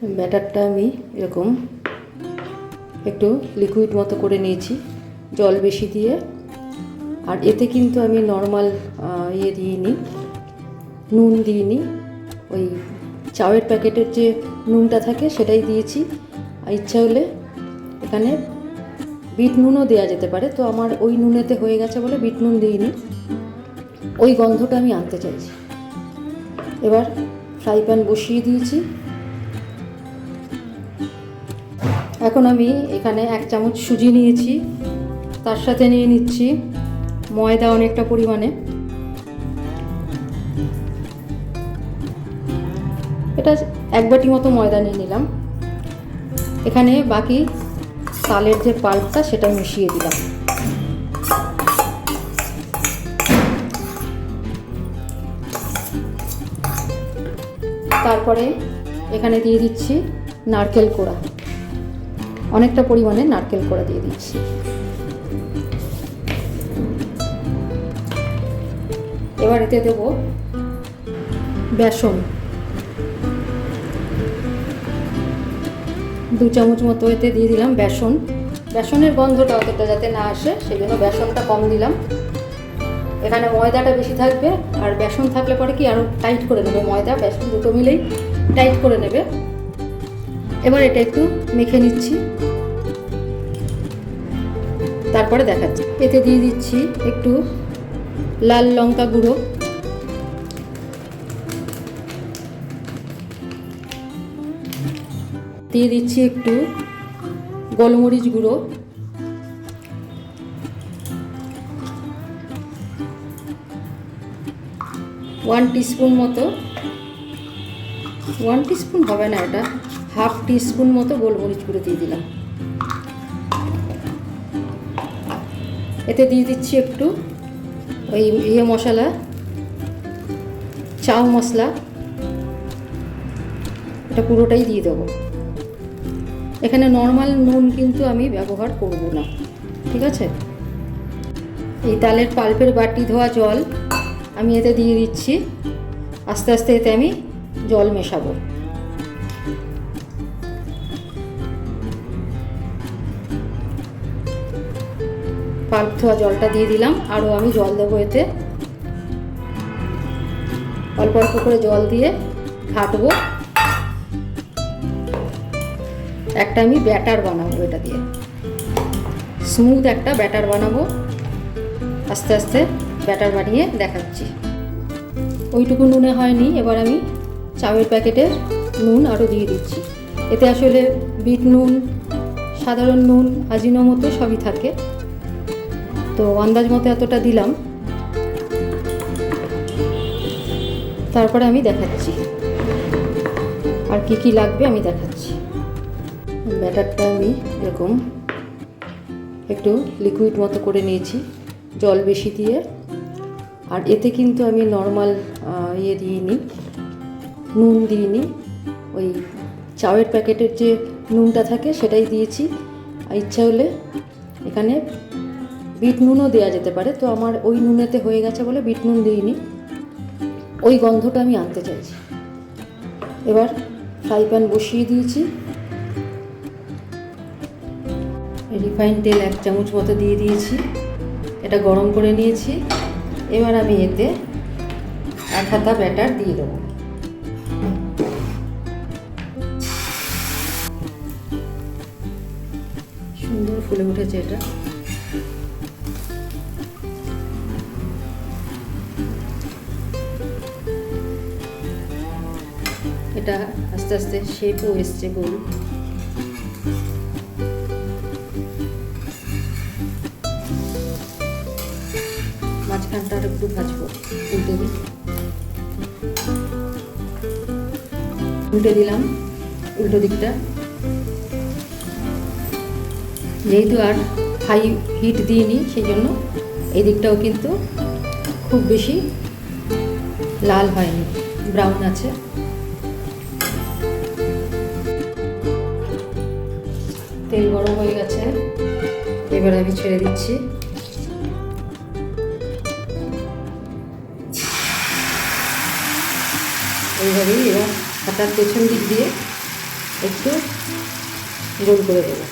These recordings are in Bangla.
ব্যাটারটা আমি এরকম একটু লিকুইড মতো করে নিয়েছি, জল বেশি দিয়ে। আর এতে কিন্তু আমি নর্মাল দিইনি, নুন দিইনি, ওই চাউয়ের প্যাকেটের যে নুনটা থাকে সেটাই দিয়েছি। আর ইচ্ছা হলে এখানে বিট নুনও দেওয়া যেতে পারে, তো আমার ওই নুনেতে হয়ে গেছে বলে বিট নুন দিইনি। ওই গন্ধটা আমি আনতে চাইছি। এবার ফ্রাই প্যান বসিয়ে দিয়েছি। এখন আমি এখানে 1 চামচ সুজি নিয়েছি, তার সাথে নিয়ে নিচ্ছি ময়দা অনেকটা পরিমাণে। এটা 1 বাটি মতো ময়দা নিয়ে নিলাম। এখানে বাকি তালের যে পাল্পটা সেটা মিশিয়ে দিলাম। তারপরে এখানে দিয়ে দিচ্ছি নারকেল কোড়া, অনেকটা পরিমাণে নারকেল কোড়া দিয়ে দিচ্ছি। এবার এতে দেব বেসন, 2 চামচ মতো এতে দিয়ে দিলাম বেসন। বেসনের গন্ধটা অতটা যাতে না আসে সেই জন্য বেসনটা কম দিলাম। এখানে ময়দাটা বেশি থাকবে, আর বেসন থাকলে পরে কি আরও টাইট করে নেবে, ময়দা বেসন দুটো মিলেই টাইট করে নেবে। এবার এটা একটু মেখে নিচ্ছি, তারপরে দেখাচ্ছি। এতে দিয়ে দিচ্ছি একটু লাল লঙ্কা গুঁড়ো, দিয়ে দিচ্ছি একটু গোলমরিচ গুঁড়ো, ওয়ান টিস্পুন মতো, 1 টিস্পুন হবে না, এটা হাফ টিস্পুন মতো গোলমরিচ গুঁড়ো দিয়ে দিলাম। এতে দিয়ে দিচ্ছি একটু ওই মশলা, চাউ মশলা, এটা পুরোটাই দিয়ে দেবো। এখানে নর্মাল নুন কিন্তু আমি ব্যবহার করব না, ঠিক আছে। এই তালের পাল্পের বাটি ধোয়া জল আমি এতে দিয়ে দিচ্ছি। আস্তে আস্তে এতে আমি জল মেশাবো। পাল্প ধোয়া জলটা দিয়ে দিলাম, আরও আমি জল দেবো এতে। অল্প অল্প করে জল দিয়ে ঘাটবো। একটা আমি ব্যাটার বানাবো, এটা দিয়ে স্মুথ একটা ব্যাটার বানাবো। আস্তে আস্তে ব্যাটার বানিয়ে দেখাচ্ছি। ওইটুকু নুনে হয়নি, এবার আমি চাউয়ের প্যাকেটের নুন আরও দিয়ে দিচ্ছি। এতে আসলে বিট নুন, সাধারণ নুন, আজিনোমোটো সবই থাকে, তো আন্দাজ মতো এতটা দিলাম। তারপরে আমি দেখাচ্ছি আর কি কি লাগবে আমি দেখাচ্ছি। ব্যাটারটা আমি এরকম একটু লিকুইড মতো করে নিয়েছি, জল বেশি দিয়ে। আর এতে কিন্তু আমি নর্মাল দিইনি, নুন দিইনি, ওই চাউয়ের প্যাকেটের যে নুনটা থাকে সেটাই দিয়েছি। আর ইচ্ছা হলে এখানে বিট নুনও দেওয়া যেতে পারে, তো আমার ওই নুনেতে হয়ে গেছে বলে বিট নুন দিইনি। ওই গন্ধটা আমি আনতে চাইছি। এবার ফ্রাই প্যান বসিয়ে দিয়েছি। রিফাইন তেল 1 চামচ মতো দিয়ে দিয়েছি, এটা গরম করে নিয়েছি। এবার আমি এতে 1 হাতা ব্যাটার দিয়ে দেবো। সুন্দর ফুলে উঠেছে এটা। এটা আস্তে আস্তে শেপও এসছে গোল। মাঝখানটা আর একটু ভাজবো, উল্টে দিই, উল্টে দিলাম উল্টো দিকটা। যেহেতু আর হাই হিট দিইনি সেই জন্য এই দিকটাও কিন্তু খুব বেশি লাল হয়নি, ব্রাউন আছে। তেল গরম হয়ে গেছে, এবার আমি ছেড়ে দিচ্ছি। এইভাবেই এবার হাতার পেছন দিক দিয়ে একটু গোল করে দেবো।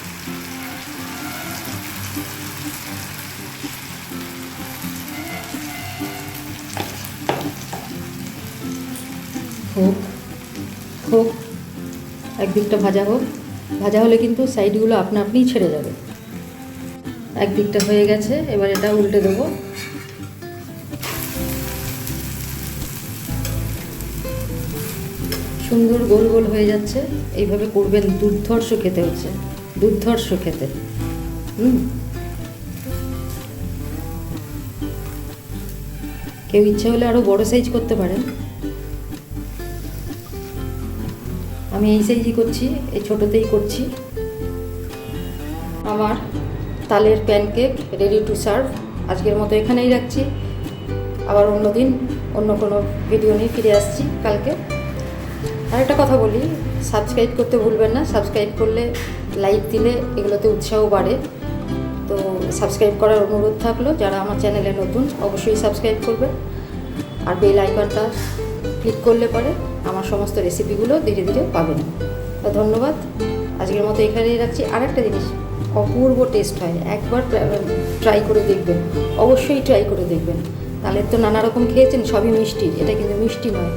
হোক হোক, একদিকটা ভাজা হোক। ভাজা হলে কিন্তু সাইডগুলো আপনা আপনিই ছেড়ে যাবে। একদিকটা হয়ে গেছে, এবার এটা উল্টে দেবো। সুন্দর গোল গোল হয়ে যাচ্ছে, এইভাবে করবেন। দুর্ধর্ষ খেতে হচ্ছে, দুর্ধর্ষ খেতে। কেউ ইচ্ছে হলে আরও বড় সাইজ করতে পারেন। আমি এই সাইজই করছি, এই ছোটোতেই করছি। আমার তালের প্যানকেক রেডি টু সার্ভ। আজকের মতো এখানেই রাখছি। আবার অন্য দিন অন্য কোনো ভিডিও নিয়ে ফিরে আসছি কালকে। আর একটা কথা বলি, সাবস্ক্রাইব করতে ভুলবেন না। সাবস্ক্রাইব করলে, লাইক দিলে এগুলোতে উৎসাহ বাড়ে। তো সাবস্ক্রাইব করার অনুরোধ থাকলো। যারা আমার চ্যানেলে নতুন অবশ্যই সাবস্ক্রাইব করবে। আর বেল আইকনটা ক্লিক করলে পরে আমার সমস্ত রেসিপিগুলো ধীরে ধীরে পাবেন। তো ধন্যবাদ, আজকের মতো এখানেই রাখছি। আর একটা জিনিস, অপূর্ব টেস্ট হয়, একবার ট্রাই করে দেখবেন, অবশ্যই ট্রাই করে দেখবেন। তালের তো নানা রকম খেয়েছেন, সবই মিষ্টি, এটা কিন্তু মিষ্টি নয়।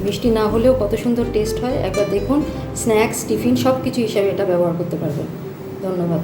মিষ্টি না হলেও কত সুন্দর টেস্ট হয়, একবার দেখুন। স্ন্যাক্স, টিফিন সব কিছু হিসাবে এটা ব্যবহার করতে পারবেন। ধন্যবাদ।